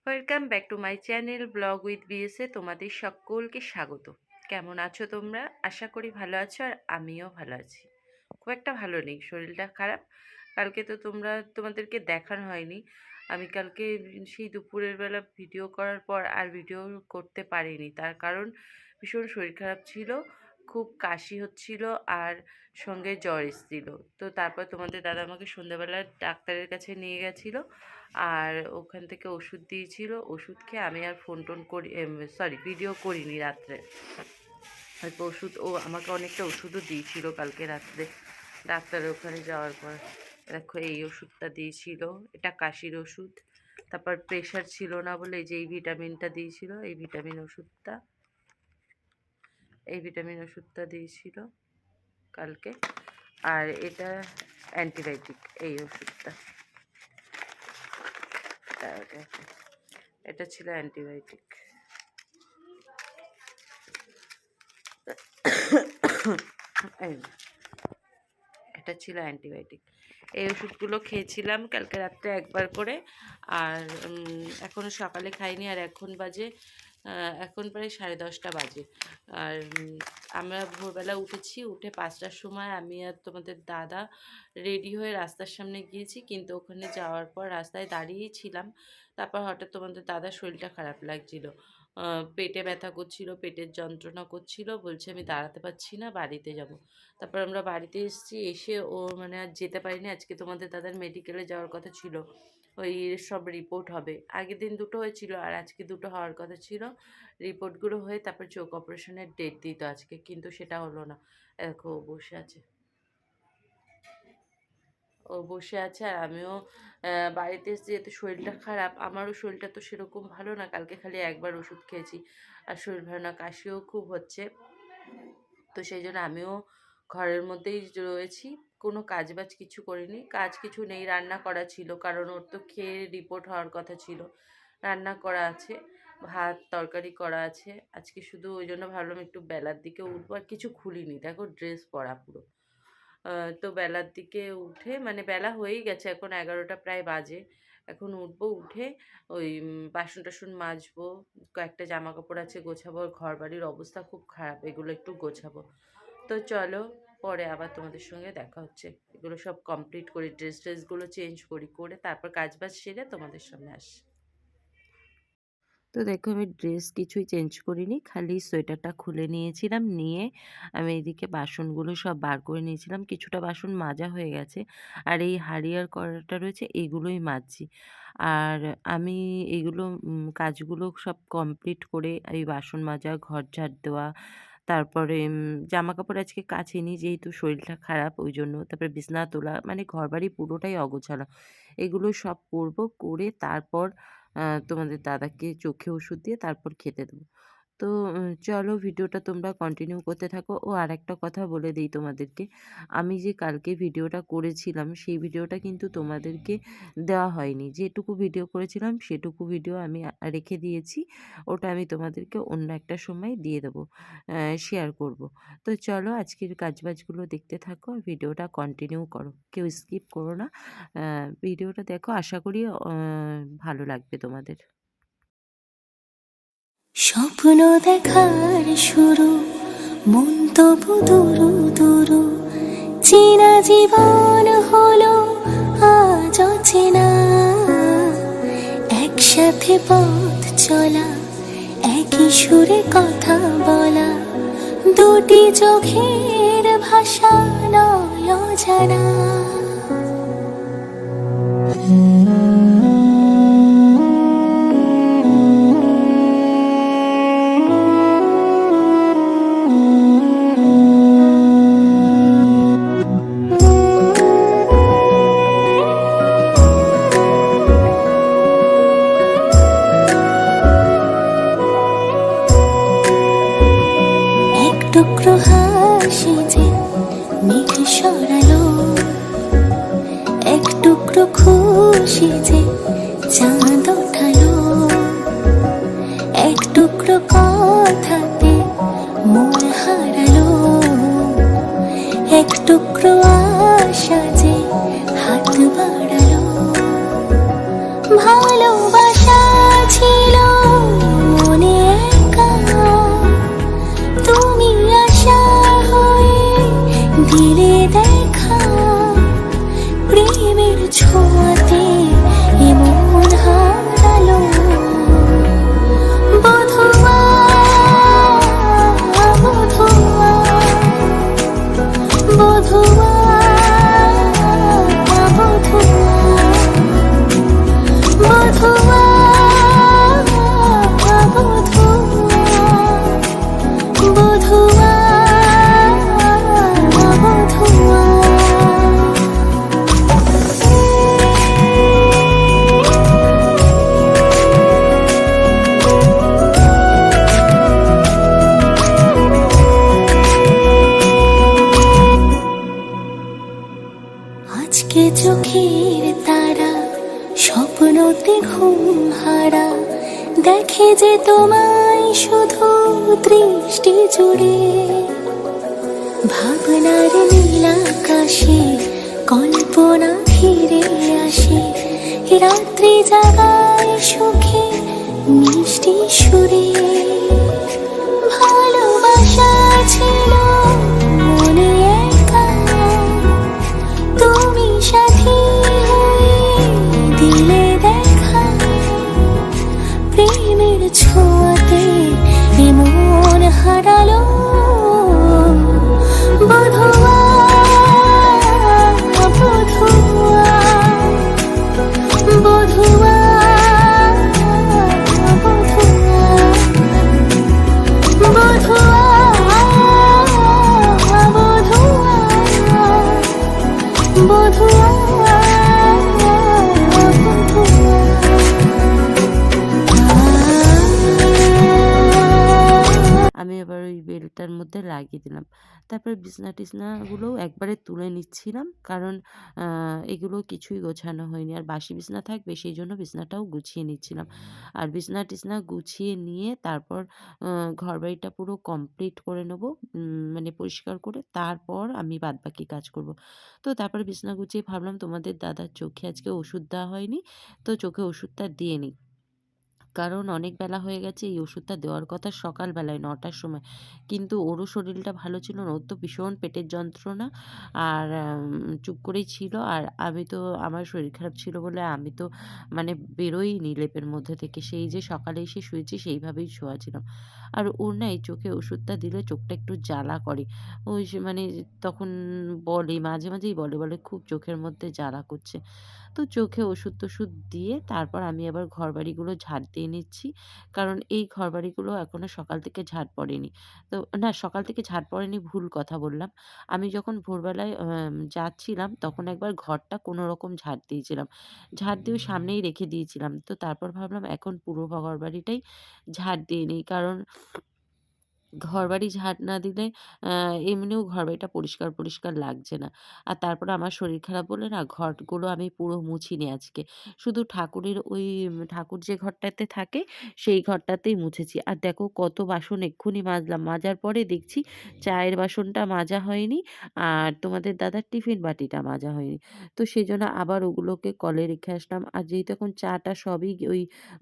Welcome back to my channel blog with BSA. তোমাদের সকলকে স্বাগত। কেমন আছো তোমরা? আশা করি ভালো আছো, আর আমিও ভালো আছি। খুব একটা ভালো নেই, শরীরটা খারাপ। কালকে তো তোমাদেরকে দেখানো হয়নি। আমি কালকে সেই দুপুরের বেলা ভিডিও করার পর আর ভিডিও করতে পারিনি, তার কারণ ভীষণ শরীর খারাপ ছিল, খুব কাশি হচ্ছিল, আর সঙ্গে জ্বর এসেছিল। তো তারপর তোমাদের দাদা আমাকে সন্ধ্যাবেলা ডাক্তারের কাছে নিয়ে গেছিলো, আর ওখান থেকে ওষুধ দিয়েছিল। ওষুধ খেয়ে আমি আর ফোন টোন করি, ভিডিও করিনি রাত্রে। হয়তো ও আমাকে অনেকটা ওষুধও দিয়েছিল কালকে রাত্রে ডাক্তারের ওখানে যাওয়ার পর। দেখো এই ওষুধটা দিয়েছিল, এটা কাশির ওষুধ। তারপর প্রেশার ছিল না বলে যে এই ভিটামিনটা দিয়েছিল, এই ভিটামিন ওষুধটা দিয়েছিল কালকে। আর এটা অ্যান্টিবায়োটিক, এই ওষুধটা, এটা ছিল অ্যান্টিবায়োটিক। এটা ছিল অ্যান্টিবায়োটিক। এই ওষুধগুলো খেয়েছিলাম কালকে রাত্রে একবার করে, আর এখনও সকালে খাইনি। আর এখন প্রায় 10:30 বাজে। আর আমরা ভোরবেলা উঠেছি, উঠে 5টার সময় আমি আর তোমাদের দাদা রেডি হয়ে রাস্তার সামনে গিয়েছি, কিন্তু ওখানে যাওয়ার পর রাস্তায় দাঁড়িয়েই ছিলাম। তারপর হঠাৎ তোমাদের দাদার শরীরটা খারাপ লাগছিল, পেটে ব্যথা করছিল, পেটের যন্ত্রণা করছিল, বলছে আমি দাঁড়াতে পারছি না, বাড়িতে যাব। তারপর আমরা বাড়িতে এসেছি, এসে ও আর যেতে পারিনি। আজকে তোমাদের দাদার মেডিকেলে যাওয়ার কথা ছিল, ওই সব রিপোর্ট হবে। আগের দিন 2টো হয়েছিল, আর আজকে 2টো হওয়ার কথা ছিল। রিপোর্টগুলো হয়ে তারপর চোখ অপারেশনের ডেট দিত আজকে, কিন্তু সেটা হলো না। দেখো ও বসে আছে, আর আমিও বাড়িতে এসে, যেহেতু শরীরটা খারাপ, আমারও শরীরটা তো সেরকম ভালো না। কালকে খালি একবার ওষুধ খেয়েছি, আর শরীর ভালো না, কাশিও খুব হচ্ছে। তো সেই জন্য আমিও ঘরের মধ্যেই রয়েছি, কোনো কাজবাজ কিছু করিনি। কাজ কিছু নেই, রান্না করা ছিল, কারণ ওর তো খেয়ে রিপোর্ট হওয়ার কথা ছিল। রান্না করা আছে, ভাত তরকারি করা আছে আজকে শুধু। ওই জন্য ভাবলাম একটু বেলার দিকে উঠবো। আর কিছু খুলিনি, দেখো ড্রেস পরা পুরো। তো বেলার দিকে উঠে, মানে বেলা হয়েই গেছে, এখন 11টা প্রায় বাজে। এখন উঠবো, উঠে ওই বাসন টাসন মাজবো, কয়েকটা জামা কাপড় আছে গোছাবো। ঘর বাড়ির অবস্থা খুব খারাপ, এগুলো একটু গোছাবো। তো চলো, পরে আবার তোমাদের সঙ্গে দেখা হচ্ছে। এগুলো সব কমপ্লিট করি, ড্রেসগুলো চেঞ্জ করি, করে তারপর কাজবাজ সেরে তোমাদের সামনে আসি। তো দেখো আমি ড্রেস কিছুই চেঞ্জ করিনি, খালি সোয়েটারটা খুলে নিয়েছিলাম, নিয়ে আমি এদিকে বাসনগুলো সব বার করে নিয়েছিলাম। কিছুটা বাসন মাজা হয়ে গেছে, আর এই হাঁড়ি আর কড়াটা রয়েছে, এগুলোই মাজছি। আর আমি এগুলো কাজগুলো সব কমপ্লিট করে, এই বাসন মাজা, ঘর ঝাড় দেওয়া, তারপরে জামা কাপড় আজকে কাচিনি, যেহেতু শরীরটা খারাপ ওই জন্য। তারপরে বিছানা তোলা, মানে ঘরবাড়ি পুরোটাই অগোছালো। এগুলো সব করব, করে তারপর তোমাদের দাদাকে চোখে ওষুধ দিয়ে তারপর খেতে দেবো। তো চলো ভিডিওটা তোমরা কন্টিনিউ করতে থাকো। ও আরেকটা কথা বলে দেই তোমাদেরকে, আমি যে কালকে ভিডিওটা করেছিলাম সেই ভিডিওটা কিন্তু তোমাদেরকে দেওয়া হয়নি। যেটুকু ভিডিও করেছিলাম সেটুকু ভিডিও আমি রেখে দিয়েছি, ওটা আমি তোমাদেরকে অন্য একটা সময় দিয়ে দেবো, শেয়ার করব। তো চলো আজকের কাজবাজগুলো দেখতে থাকো, ভিডিওটা কন্টিনিউ করো, কেউ স্কিপ করো না। ভিডিওটা দেখো, আশা করি ভালো লাগবে তোমাদের। স্বপ্ন দেখার শুরু, মন তবু দুরু দুরু, চেনা জীবন হলো আজ অচেনা। একসাথে পথ চলা, একই সুরে কথা বলা, দুটি চোখের ভাষা নয় অজানা। টুকরো হাসি যে মেঘ সরালো, হারা দেখে যে তোমায় শুধু দৃষ্টি জুড়ে, ভাবনার নীলাকাশে কল্পনা ফিরে আসে, রাত্রি জাগায় সুখে মিষ্টি সুরে। ভালোবাসা ছিল মনে একা, তুমি সাথী হয়ে দিলে দেখা, প্রেমের ছোঁয়াতে এমন হারালো বধুয়া, বধুয়া, বধুয়া, বধুয়া, বধুয়া, বধুয়া, আমি আবার ওই বেলটার মধ্যে লাগিয়ে দিলাম। তারপরে বিছনা-টিছনাগুলোও একবারে তুলে নিচ্ছিলাম। কারণ এগুলো কিছুই গোছানো হয়নি। আর বাসি বিছনা থাকবে সেইজন্য বিছনাটাও গুছিয়ে নিচ্ছিলাম। আর বিছনা-টিছনা গুছিয়ে নিয়ে তারপর আ ঘরবাড়িটা পুরো কমপ্লিট করে নেব। মানে পরিষ্কার করে তারপর আমি বাদবাকি কাজ করব। তো তারপরে বিছনা গুছিয়ে ভাবলাম তোমাদের দাদার চোখে আজকে ওষুধ দেওয়া হয়নি। তো চোখে ওষুধটা দিয়ে নিই। কারণ অনেক বেলা হয়ে গেছে, এই ওষুধটা দেওয়ার কথা সকালবেলায় ৯ টার সময়। কিন্তু ওরও শরীরটা ভালো ছিল না। ওর তো ভীষণ পেটের যন্ত্রণা। আর চুপ করেই ছিল। আর আমি তো আমার শরীর খারাপ ছিল বলে আমি তো মানে বেরোইনি লেপের মধ্যে থেকে। সেই যে সকালে এসে শুয়েছি সেইভাবেই শোয়া ছিলাম। আর ওর না এই চোখে ওষুধটা দিলে চোখটা একটু জ্বালা করে। ওই যে মানে তখন বলে মাঝে, মাঝেই বলে খুব চোখের মধ্যে জ্বালা করছে। তো চোখে ওষুধ-টষুধ দিয়ে তারপর আমি আবার ঘরবাড়িগুলো ঝাড় দিয়ে নিচ্ছি। কারণ এই ঘরবাড়িগুলো এখনো সকাল থেকে ঝাড় পড়েনি। তো না সকাল থেকে ঝাড় পড়েনি ভুল কথা বললাম। আমি যখন ভোরবেলায় যাচ্ছিলাম তখন একবার ঘরটা কোনরকম ঝাড় দিয়েছিলাম। ঝাড় দিয়ে ওই সামনেই রেখে দিয়েছিলাম। তো তারপর ভাবলাম এখন পুরো ঘরবাড়িটাই ঝাড় দিয়ে নিই। কারণ ঘরবাড়ি ঝাড় না দিলে আ এমনিও ঘরবাড়িটা পরিষ্কার লাগছে না। আর তারপরে আমার শরীর খারাপ বলে না ঘরগুলো আমি পুরো মুছিনি আজকে। শুধু ঠাকুরের ওই ঠাকুর যে ঘরটাতে থাকে সেই ঘরটাতেই মুছেছি। আর দেখো কত বাসন এক্ষুনি মাজলাম। মাজার পরে দেখছি চায়ের বাসনটা মাজা হয়নি। আর তোমাদের দাদার টিফিন বাটিটা মাজা হয়নি। তো সেজন্য আবার ওগুলোকে কলে রেখে আসলাম। আর যেহেতু এখন চা-টা সবই ওই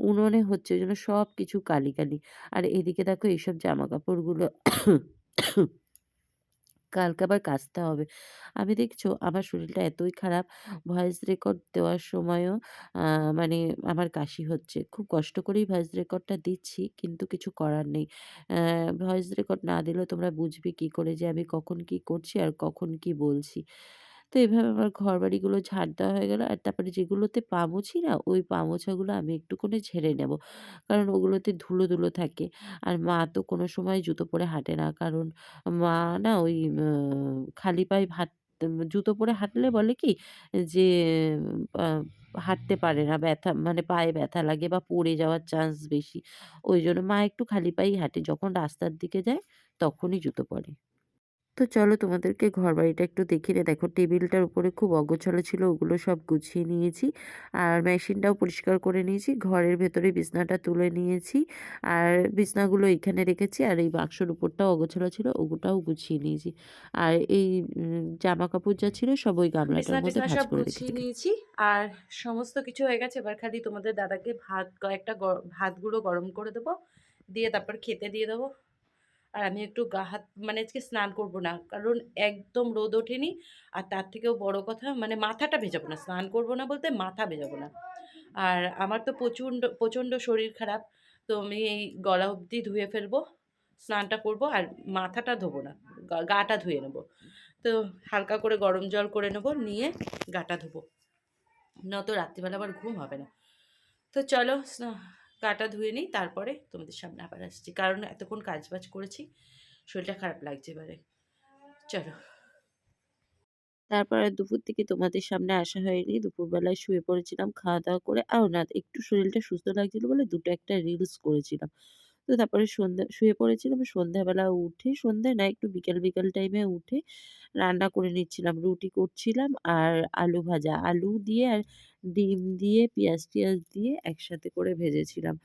উনুনে হচ্ছে ওইজন্য সবকিছু কালি। আর এদিকে দেখো এইসব জামাকাপড়গুলো কালকে আবার কাচতে হবে। আমি দেখছো আমার শরীরটা এতই খারাপ, ভয়েস রেকর্ড দেওয়ার সময়ও আ মানে আমার কাশি হচ্ছে। খুব কষ্ট করেই ভয়েস রেকর্ডটা দিচ্ছি, কিন্তু কিছু করার নেই। ভয়েস রেকর্ড না দিলেও তোমরা বুঝবে কি করে যে আমি কখন কি করছি আর কখন কি বলছি। তো এভাবে আমার ঘরবাড়িগুলো ঝাড় দেওয়া হয়ে গেল। আর তারপরে যেগুলোতে পা মুছি না, ওই পা মোছাগুলো আমি একটুখানি ঝেড়ে নেব। কারণ ওগুলোতে ধুলো থাকে। আর মা তো কোনো সময় জুতো পরে হাঁটে না। কারণ মা না ওই খালি পায়ে জুতো পরে হাঁটলে বলে কি যে আ হাঁটতে পারে না। ব্যথা মানে পায়ে ব্যথা লাগে বা পড়ে যাওয়ার চান্স বেশি। ওইজন্য মা একটু খালি পায়েই হাঁটে। যখন রাস্তার দিকে যায় তখনই জুতো পরে। তো চলো তোমাদেরকে ঘরবাড়িটা একটু দেখিয়ে দেখো টেবিলটার উপরে খুব অগোছালো ছিল ওগুলো সব গুছিয়ে নিয়েছি। আর মেশিনটাও পরিষ্কার করে নিয়েছি। ঘরের ভেতরে বিছনাটা তুলে নিয়েছি। আর বিছনাগুলো এইখানে রেখেছি। আর এই বাক্সর উপরটাও অগোছালো ছিল ওগুটাও গুছিয়ে নিয়েছি। আর এই জামাকাপড় যা ছিল সব ওই গামলাটার মধ্যে বিছানা-টিছানা ভাঁজ সব করে রেখে গুছিয়ে দিয়েছি। নিয়েছি। আর সমস্ত কিছু হয়ে গেছে। এবার খালি তোমাদের দাদাকে ভাত কয়েকটা ভাতগুলো গরম করে দেবো। দিয়ে তারপর খেতে দিয়ে দেবো। আর আমি একটু গা হাত মানে আজকে স্নান করব না। কারণ একদম রোদ ওঠেনি। আর তার থেকেও বড় কথা মানে মাথাটা ভেজাবো না। স্নান করব না বলতে মাথা ভেজাবো না। আর আমার তো প্রচণ্ড শরীর খারাপ। তো আমি এই গলা অবধি ধুয়ে ফেলবো। স্নানটা করব আর মাথাটা ধোবো না। গাটা ধুয়ে নেব। তো হালকা করে গরম জল করে নেব, নিয়ে গাটা ধোবো। নয়তো রাত্রিবেলা আবার ঘুম হবে না। তো চলো গাটা ধুয়ে নিই তারপরে তোমাদের সামনে আবার আসছি। কারণ এতক্ষণ কাজবাজ করেছি। শরীরটা খারাপ লাগছে এবারে। চলো। তারপর আর দুপুর থেকে তোমাদের সামনে আসা হয়নি। দুপুরবেলায় শুয়ে পড়েছিলাম খাওয়া-দাওয়া করে। না একটু শরীরটা সুস্থ লাগছিল বলে ২ টো একটা রিলস করেছিলাম। তো তারপরে শুয়ে পড়েছিলাম। সন্ধ্যাবেলা উঠে, সন্ধ্যা না একটু বিকেল, বিকেল টাইমে উঠে রান্না করে নিচ্ছিলাম। রুটি করছিলাম আর আলু ভাজা। আলু দিয়ে আর ডিম দিয়ে পেঁয়াজ-টেয়াজ দিয়ে একসাথে করে ভেজেছিলাম।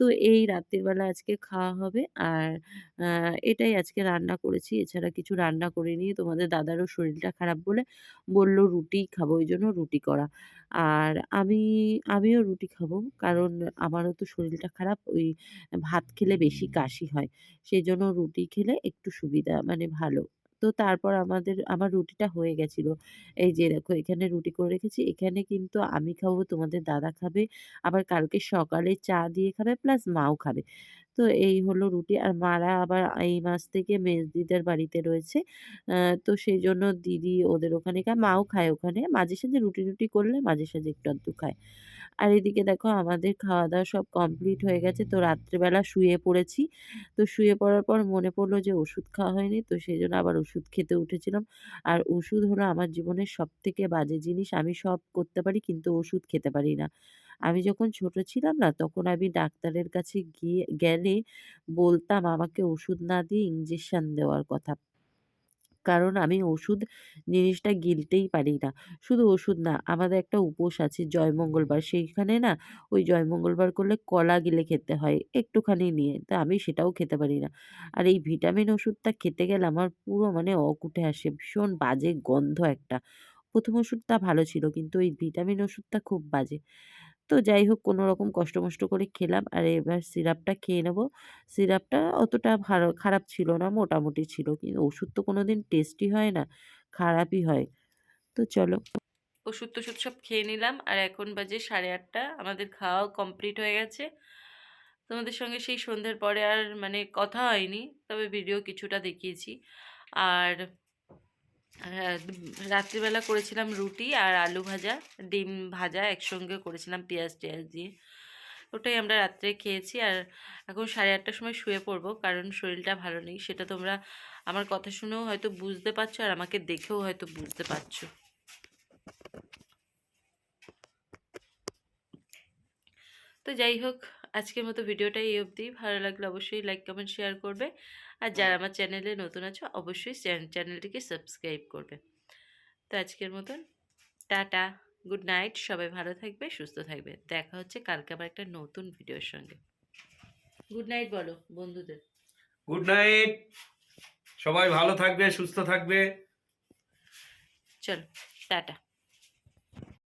তো এই রাত্রির বেলা আজকে খাওয়া হবে। আর আ এটাই আজকে রান্না করেছি। এছাড়া কিছু রান্না করিনি। তোমাদের দাদারও শরীরটা খারাপ বলে বলল রুটিই খাবো। ওইজন্য রুটি করা। আর আমিও রুটি খাবো। কারণ আমারও তো শরীরটা খারাপ। ওই ভাত খেলে বেশি কাশি হয়। সেজন্য রুটি খেলে একটু সুবিধা মানে ভালো। তো তারপর আমার রুটিটা হয়ে গেছিল। এই যে দেখো এখানে রুটি করে রেখেছি। এখানে কিন্তু আমি খাবো, তোমাদের দাদা খাবে। আবার কালকে সকালে চা দিয়ে খাবে প্লাস মাও খাবে। তো এই হলো রুটি। আর মারা আবার এই মাস থেকে মেজদিদার বাড়িতে রয়েছে। আ তো সেজন্য দিদি ওদের ওখানে খায়, মাও খায় ওখানে। মাঝে সাঝে রুটি-টুটি করলে মাঝে সাঝে একটু আধটু খায়। আর এদিকে দেখো আমাদের খাওয়া-দাওয়া সব কমপ্লিট হয়ে গেছে। তো রাত্রেবেলা শুয়ে পড়েছি। তো শুয়ে পড়ার পর মনে পড়ল যে ওষুধ খাওয়া হয়নি। তো সেজন্য আবার ওষুধ খেতে উঠেছিলাম। আর ওষুধ হলো আমার জীবনের সবথেকে বাজে জিনিস। আমি সব করতে পারি কিন্তু ওষুধ খেতে পারি না। আমি যখন ছোট ছিলাম না তখন আমি ডাক্তারের কাছে গেলে বলতাম আমাকে ওষুধ না দিয়ে ইনজেকশন দেওয়ার কথা। কারণ আমি ওষুধ জিনিসটা গিলতেই পারি না। শুধু ওষুধ না, আমাদের একটা উপোস আছে জয়মঙ্গলবার। সেইখানে না ওই জয়মঙ্গলবার করলে কলা গিলে খেতে হয় একটুখানি নিয়ে। তা আমি সেটাও খেতে পারি না। আর এই ভিটামিন ওষুধটা খেতে গেলে আমার পুরো মানে অক উঠে আসে। ভীষণ বাজে গন্ধ একটা। ১ম ওষুধটা ভালো ছিল কিন্তু ওই ভিটামিন ওষুধটা খুব বাজে। তো যাই হোক কোনরকম কষ্ট-মষ্ট করে খেলাম। আর এবার সিরাপটা খেয়ে নেব। সিরাপটা অতটা খারাপ ছিল না, মোটামুটি ছিল। কিন্তু ওষুধ তো কোনোদিন টেস্টি হয় না, খারাপই হয়। তো চলো ওষুধ-টষুধ সব খেয়ে নিলাম। আর এখন বাজে 8:30। আমাদের খাওয়াও কমপ্লিট হয়ে গেছে। তোমাদের সঙ্গে সেই সন্ধ্যের পরে আর মানে কথা হয়নি। তবে ভিডিও কিছুটা দেখিয়েছি। আর রাত্রিবেলা করেছিলাম রুটি আর আলু ভাজা, ডিম ভাজা একসঙ্গে করেছিলাম পেঁয়াজ-টেয়াজ দিয়ে। ওটাই আমরা রাত্রে খেয়েছি। আর এখন 8:30টার সময় শুয়ে পড়বো কারণ শরীরটা ভালো নেই। সেটা তোমরা আমার কথা শুনেও হয়তো বুঝতে পারছো আর আমাকে দেখেও হয়তো বুঝতে পারছো। তো যাই হোক আজকের মতো ভিডিওটা এই অবধি। ভালো লাগলে অবশ্যই লাইক, কমেন্ট, শেয়ার করবে। আর যারা আমার চ্যানেলে নতুন আছো অবশ্যই চ্যানেলটিকে সাবস্ক্রাইব করবে। তো আজকের মতন টাটা, গুড নাইট। সবাই ভালো থাকবে, সুস্থ থাকবে। দেখা হচ্ছে কালকে আবার একটা নতুন ভিডিওর সঙ্গে। গুড নাইট বলো বন্ধুদের। Good night. সবাই ভালো থাকবে, সুস্থ থাকবে। চলো টাটা।